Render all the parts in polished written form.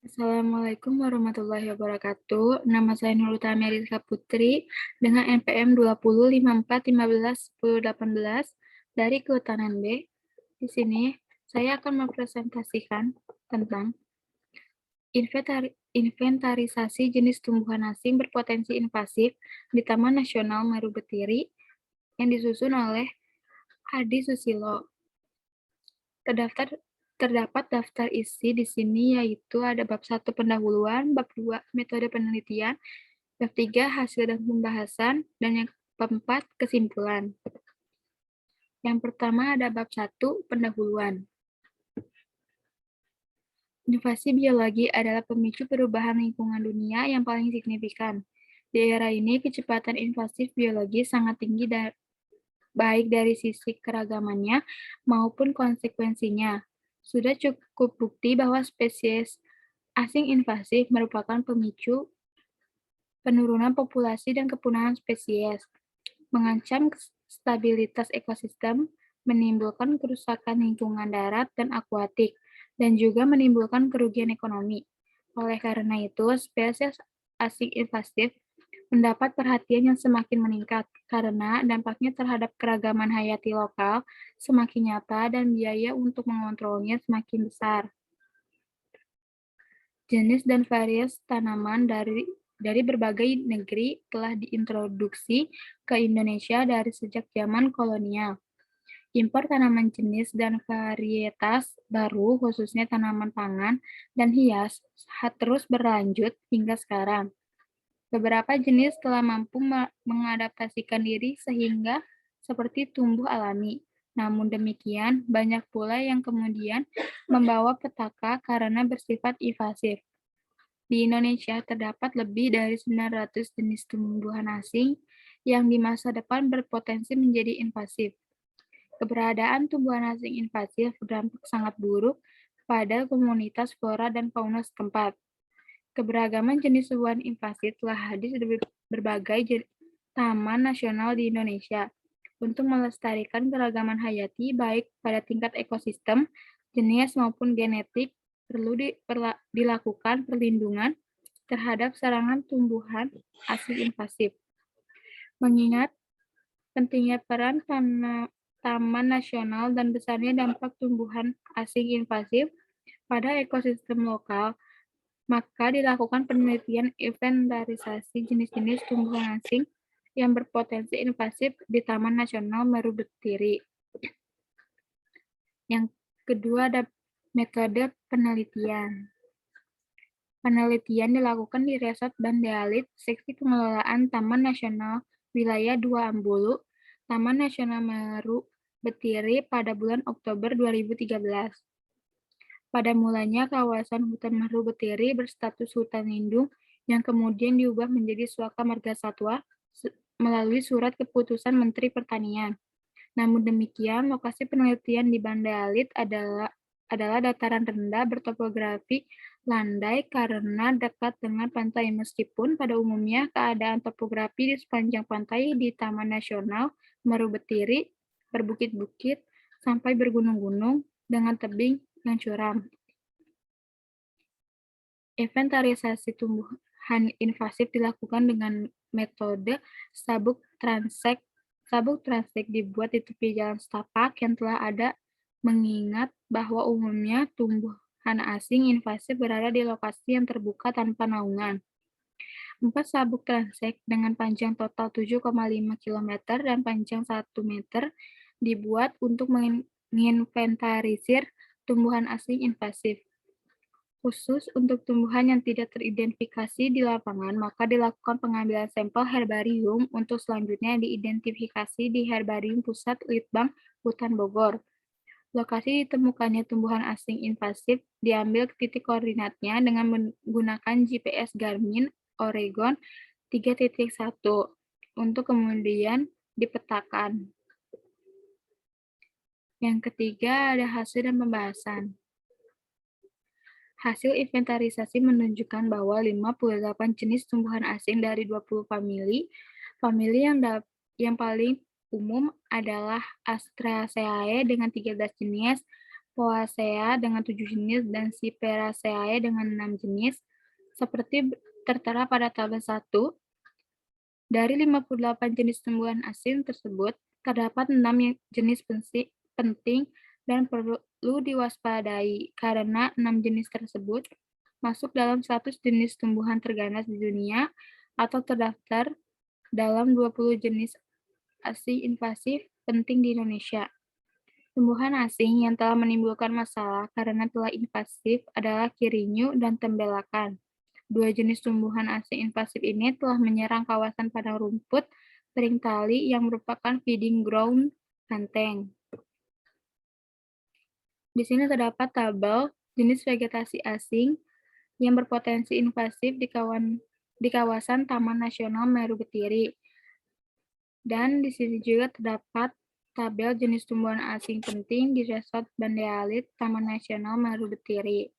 Assalamualaikum warahmatullahi wabarakatuh. Nama saya Nur Utami Rizka Putri dengan NPM 2054151018 dari Kehutanan B. Di sini saya akan mempresentasikan tentang inventarisasi jenis tumbuhan asing berpotensi invasif di Taman Nasional Meru Betiri yang disusun oleh Hadi Susilo. Terdapat daftar isi di sini, yaitu ada bab 1 pendahuluan, bab 2 metode penelitian, bab 3 hasil dan pembahasan, dan yang keempat kesimpulan. Yang pertama ada bab 1 pendahuluan. Invasi biologi adalah pemicu perubahan lingkungan dunia yang paling signifikan. Di era ini, kecepatan invasif biologi sangat tinggi baik dari sisi keragamannya maupun konsekuensinya. Sudah cukup bukti bahwa spesies asing invasif merupakan pemicu penurunan populasi dan kepunahan spesies, mengancam stabilitas ekosistem, menimbulkan kerusakan lingkungan darat dan akuatik, dan juga menimbulkan kerugian ekonomi. Oleh karena itu, spesies asing invasif mendapat perhatian yang semakin meningkat karena dampaknya terhadap keragaman hayati lokal semakin nyata dan biaya untuk mengontrolnya semakin besar. Jenis dan varietas tanaman dari berbagai negeri telah diintroduksi ke Indonesia dari sejak zaman kolonial. Impor tanaman jenis dan varietas baru, khususnya tanaman pangan dan hias, terus berlanjut hingga sekarang. Beberapa jenis telah mampu mengadaptasikan diri sehingga seperti tumbuh alami. Namun demikian, banyak pula yang kemudian membawa petaka karena bersifat invasif. Di Indonesia terdapat lebih dari 900 jenis tumbuhan asing yang di masa depan berpotensi menjadi invasif. Keberadaan tumbuhan asing invasif berdampak sangat buruk pada komunitas flora dan fauna setempat. Keberagaman jenis tumbuhan invasif telah hadir di berbagai taman nasional di Indonesia. Untuk melestarikan keragaman hayati baik pada tingkat ekosistem, jenis maupun genetik, perlu dilakukan perlindungan terhadap serangan tumbuhan asing invasif. Mengingat pentingnya peran taman nasional dan besarnya dampak tumbuhan asing invasif pada ekosistem lokal, maka dilakukan penelitian inventarisasi jenis-jenis tumbuhan asing yang berpotensi invasif di Taman Nasional Meru Betiri. Yang kedua ada metode penelitian. Penelitian dilakukan di Resort Banda Alit, Seksi Pengelolaan Taman Nasional Wilayah 2 Ambulu, Taman Nasional Meru Betiri pada bulan Oktober 2013. Pada mulanya, kawasan hutan Meru Betiri berstatus hutan lindung yang kemudian diubah menjadi Suaka Marga Satwa melalui surat keputusan Menteri Pertanian. Namun demikian, lokasi penelitian di Banda Alit adalah dataran rendah bertopografi landai karena dekat dengan pantai, meskipun pada umumnya keadaan topografi di sepanjang pantai di Taman Nasional Meru Betiri berbukit-bukit sampai bergunung-gunung dengan tebing yang curam. Inventarisasi tumbuhan invasif dilakukan dengan metode sabuk transek. Sabuk transek dibuat di tepi jalan setapak yang telah ada, mengingat bahwa umumnya tumbuhan asing invasif berada di lokasi yang terbuka tanpa naungan. 4 sabuk transek dengan panjang total 7,5 km dan panjang 1 meter dibuat untuk menginventarisir tumbuhan asing invasif. Khusus untuk tumbuhan yang tidak teridentifikasi di lapangan, maka dilakukan pengambilan sampel herbarium untuk selanjutnya diidentifikasi di Herbarium Pusat Litbang Hutan Bogor. Lokasi ditemukannya tumbuhan asing invasif diambil titik koordinatnya dengan menggunakan GPS Garmin Oregon 3.1 untuk kemudian dipetakan. Yang ketiga ada hasil dan pembahasan. Hasil inventarisasi menunjukkan bahwa 58 jenis tumbuhan asing dari 20 famili yang paling umum adalah Astraceae dengan 13 jenis, Poacea dengan 7 jenis, dan Cyperaceae dengan 6 jenis, seperti tertera pada tabel 1. Dari 58 jenis tumbuhan asing tersebut, terdapat 6 jenis penting dan perlu diwaspadai karena 6 jenis tersebut masuk dalam 100 jenis tumbuhan terganas di dunia atau terdaftar dalam 20 jenis asing invasif penting di Indonesia. Tumbuhan asing yang telah menimbulkan masalah karena telah invasif adalah kirinyu dan tembelakan. Dua jenis tumbuhan asing invasif ini telah menyerang kawasan padang rumput seringkali yang merupakan feeding ground banteng. Di sini terdapat tabel jenis vegetasi asing yang berpotensi invasif di kawasan Taman Nasional Meru Betiri. Dan di sini juga terdapat tabel jenis tumbuhan asing penting di Resort Bandealit Taman Nasional Meru Betiri.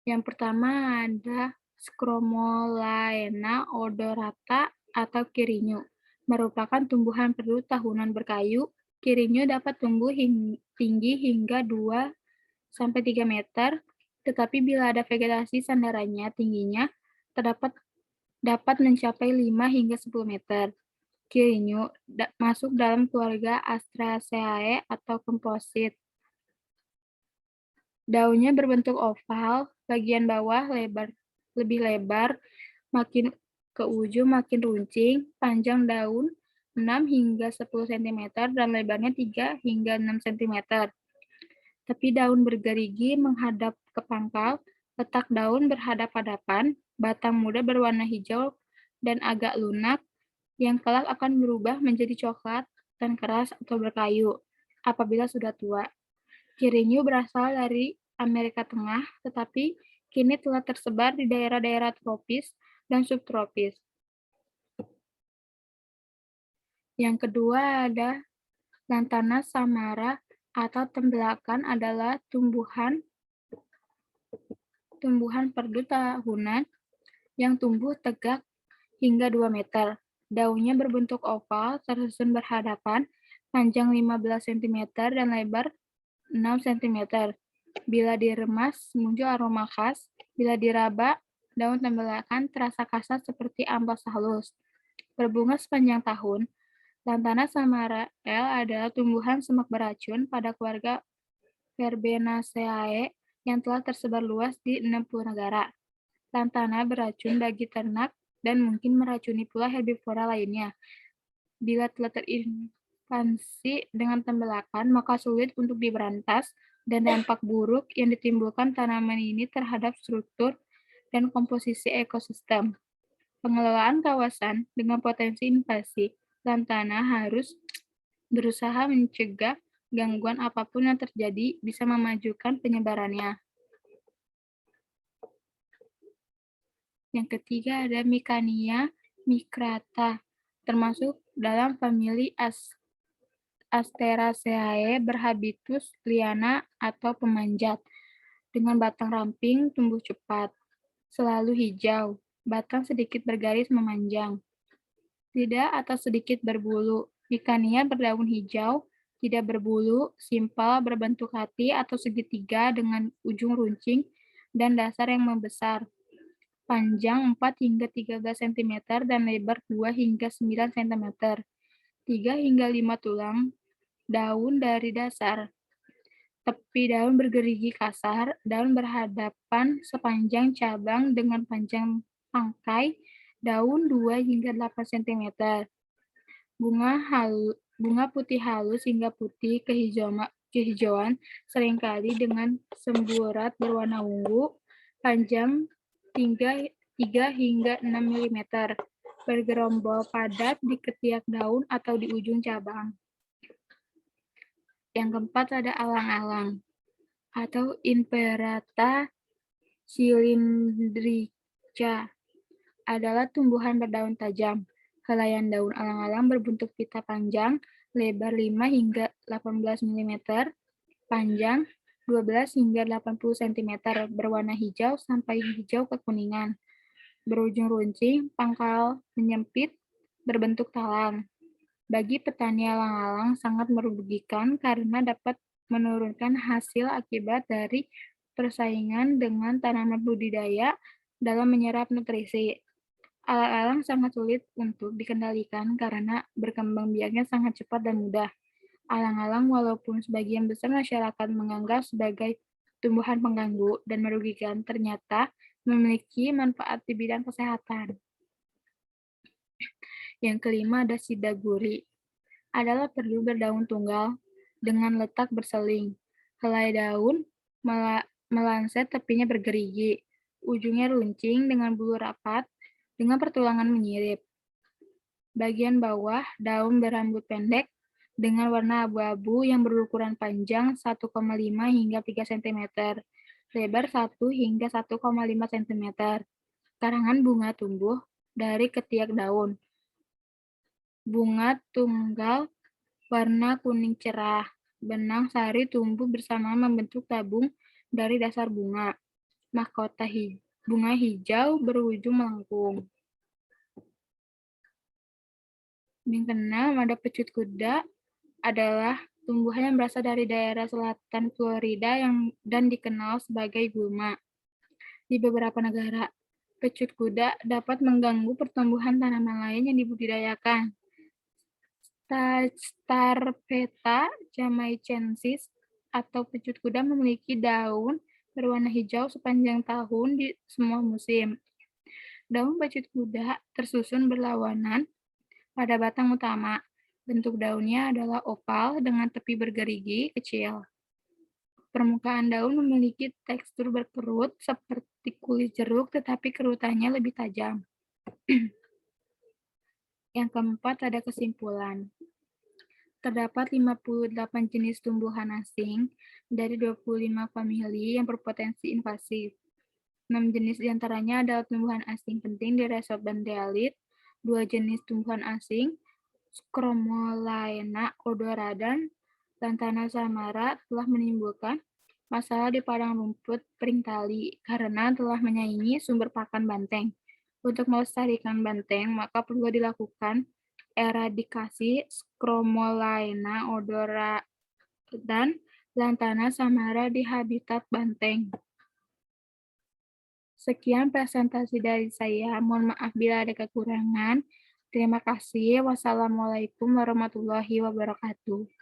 Yang pertama ada Scromolaena odorata atau kirinyu, merupakan tumbuhan perdu tahunan berkayu. Kirinyu dapat tumbuh tinggi hingga 2-3 meter, tetapi bila ada vegetasi sandarannya tingginya dapat mencapai 5 hingga 10 meter. Kirinyu masuk dalam keluarga Astraceae atau komposit. Daunnya berbentuk oval, bagian bawah lebih lebar, makin ke ujung makin runcing, panjang daun 6 hingga 10 cm dan lebarnya 3 hingga 6 cm. Tepi daun bergerigi menghadap ke pangkal, letak daun berhadap-hadapan, batang muda berwarna hijau dan agak lunak, yang kelak akan berubah menjadi coklat dan keras atau berkayu apabila sudah tua. Kirinyu berasal dari Amerika Tengah, tetapi kini telah tersebar di daerah-daerah tropis dan subtropis. Yang kedua ada Lantana samara atau tembelakan adalah tumbuhan perdu tahunan yang tumbuh tegak hingga 2 meter. Daunnya berbentuk oval, tersusun berhadapan, panjang 15 cm dan lebar 6 cm. Bila diremas, muncul aroma khas. Bila diraba, daun tembelakan terasa kasar seperti ampas halus. Berbunga sepanjang tahun. Lantana samarae adalah tumbuhan semak beracun pada keluarga Verbenaceae yang telah tersebar luas di 60 negara. Lantana beracun bagi ternak dan mungkin meracuni pula herbivora lainnya. Bila telah terinfeksi dengan tembelakan, maka sulit untuk diberantas, dan dampak buruk yang ditimbulkan tanaman ini terhadap struktur dan komposisi ekosistem. Pengelolaan kawasan dengan potensi invasi lantana harus berusaha mencegah gangguan apapun yang terjadi bisa memajukan penyebarannya. Yang ketiga ada Micania micrata, termasuk dalam famili Asteraceae, berhabitus liana atau pemanjat, dengan batang ramping, tumbuh cepat, selalu hijau, batang sedikit bergaris memanjang, tidak atau sedikit berbulu. Micania berdaun hijau, tidak berbulu, simpel, berbentuk hati atau segitiga dengan ujung runcing dan dasar yang membesar. Panjang 4 hingga 13 cm dan lebar 2 hingga 9 cm. 3 hingga 5 tulang daun dari dasar. Tepi daun bergerigi kasar, daun berhadapan sepanjang cabang dengan panjang pangkai, daun 2 hingga 8 cm. Bunga putih halus hingga putih kehijauan, seringkali dengan semburat berwarna ungu, panjang 3 hingga 6 mm, bergerombol padat di ketiak daun atau di ujung cabang. Yang keempat ada alang-alang atau Inverata cylindrica, adalah tumbuhan berdaun tajam. Helaian daun alang-alang berbentuk pita panjang, lebar 5 hingga 18 mm, panjang 12 hingga 80 cm, berwarna hijau sampai hijau kekuningan, berujung runcing, pangkal menyempit, berbentuk talang. Bagi petani alang-alang sangat merugikan karena dapat menurunkan hasil akibat dari persaingan dengan tanaman budidaya dalam menyerap nutrisi. Alang-alang sangat sulit untuk dikendalikan karena berkembang biaknya sangat cepat dan mudah. Alang-alang walaupun sebagian besar masyarakat menganggap sebagai tumbuhan pengganggu dan merugikan, ternyata memiliki manfaat di bidang kesehatan. Yang kelima ada sidaguri. Adalah perlu berdaun tunggal dengan letak berseling. Helai daun melanset, tepinya bergerigi. Ujungnya runcing dengan bulu rapat dengan pertulangan menyirip. Bagian bawah daun berambut pendek dengan warna abu-abu yang berukuran panjang 1,5 hingga 3 cm, lebar 1 hingga 1,5 cm. Karangan bunga tumbuh dari ketiak daun. Bunga tunggal warna kuning cerah. Benang sari tumbuh bersama membentuk tabung dari dasar bunga. Mahkota bunga hijau berujung melengkung. Yang keenam ada pecut kuda, adalah tumbuhan yang berasal dari daerah selatan Florida dan dikenal sebagai gulma. Di beberapa negara, pecut kuda dapat mengganggu pertumbuhan tanaman lain yang dibudidayakan. Starpeta jamaicensis atau pecut kuda memiliki daun berwarna hijau sepanjang tahun di semua musim. Daun pecut kuda tersusun berlawanan pada batang utama. Bentuk daunnya adalah oval dengan tepi bergerigi kecil. Permukaan daun memiliki tekstur berkerut seperti kulit jeruk, tetapi kerutannya lebih tajam. Yang keempat ada kesimpulan. Terdapat 58 jenis tumbuhan asing dari 25 famili yang berpotensi invasif. 6 jenis diantaranya adalah tumbuhan asing penting di Rhizobandhelid, 2 jenis tumbuhan asing, Scromolaena odorata dan Lantana samara telah menimbulkan masalah di padang rumput Pringtali karena telah menyaingi sumber pakan banteng. Untuk melestarikan banteng, maka perlu dilakukan eradikasi Scromolaena odorata dan Lantana samara di habitat banteng. Sekian presentasi dari saya. Mohon maaf bila ada kekurangan. Terima kasih. Wassalamualaikum warahmatullahi wabarakatuh.